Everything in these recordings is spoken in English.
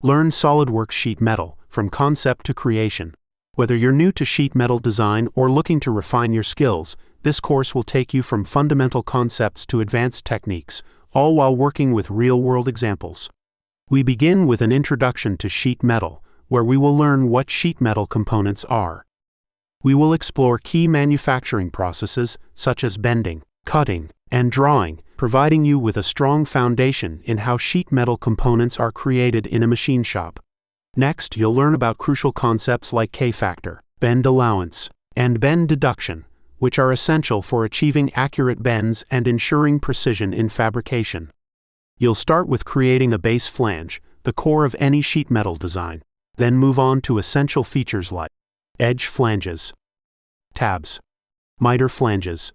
Learn SOLIDWORKS Sheet Metal, from concept to creation. Whether you're new to sheet metal design or looking to refine your skills, this course will take you from fundamental concepts to advanced techniques, all while working with real-world examples. We begin with an introduction to sheet metal, where we will learn what sheet metal components are. We will explore key manufacturing processes such as bending, cutting, and drawing, providing you with a strong foundation in how sheet metal components are created in a machine shop. Next, you'll learn about crucial concepts like K-factor, bend allowance, and bend deduction, which are essential for achieving accurate bends and ensuring precision in fabrication. You'll start with creating a base flange, the core of any sheet metal design, then move on to essential features like edge flanges, tabs, miter flanges,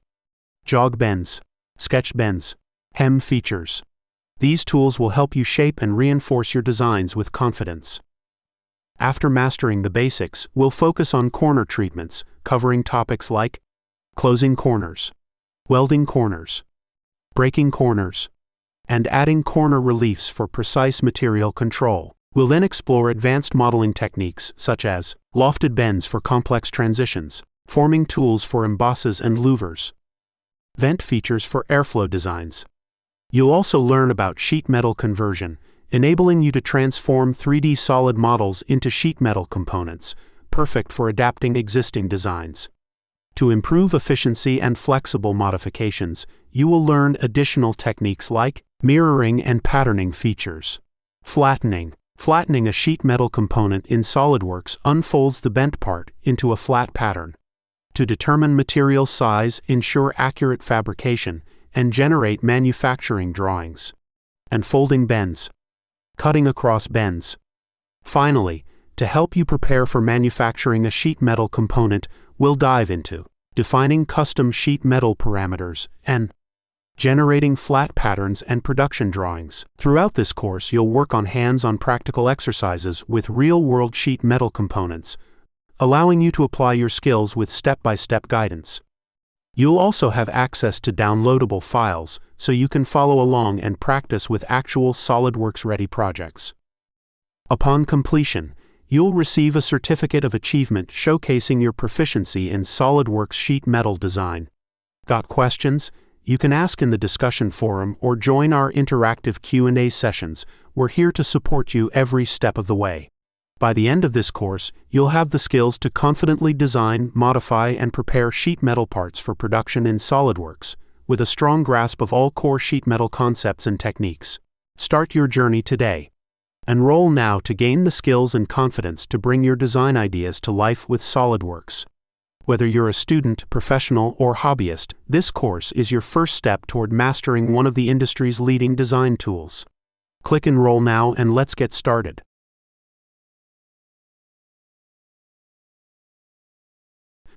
jog bends, sketch bends, hem features. These tools will help you shape and reinforce your designs with confidence. After mastering the basics, we'll focus on corner treatments, covering topics like closing corners, welding corners, breaking corners, and adding corner reliefs for precise material control. We'll then explore advanced modeling techniques such as lofted bends for complex transitions, forming tools for embosses and louvers, vent features for airflow designs. You'll also learn about sheet metal conversion, enabling you to transform 3D solid models into sheet metal components, perfect for adapting existing designs. To improve efficiency and flexible modifications, you will learn additional techniques like mirroring and patterning features. Flattening. Flattening a sheet metal component in SOLIDWORKS unfolds the bent part into a flat pattern. To determine material size, ensure accurate fabrication, and generate manufacturing drawings. And folding bends. Cutting across bends. Finally, to help you prepare for manufacturing a sheet metal component, we'll dive into defining custom sheet metal parameters and generating flat patterns and production drawings. Throughout this course, you'll work on hands-on practical exercises with real-world sheet metal components, allowing you to apply your skills with step-by-step guidance. You'll also have access to downloadable files, so you can follow along and practice with actual SOLIDWORKS-ready projects. Upon completion, you'll receive a certificate of achievement showcasing your proficiency in SOLIDWORKS sheet metal design. Got questions? You can ask in the discussion forum or join our interactive Q&A sessions. We're here to support you every step of the way. By the end of this course, you'll have the skills to confidently design, modify, and prepare sheet metal parts for production in SOLIDWORKS, with a strong grasp of all core sheet metal concepts and techniques. Start your journey today. Enroll now to gain the skills and confidence to bring your design ideas to life with SOLIDWORKS. Whether you're a student, professional, or hobbyist, this course is your first step toward mastering one of the industry's leading design tools. Click Enroll now and let's get started.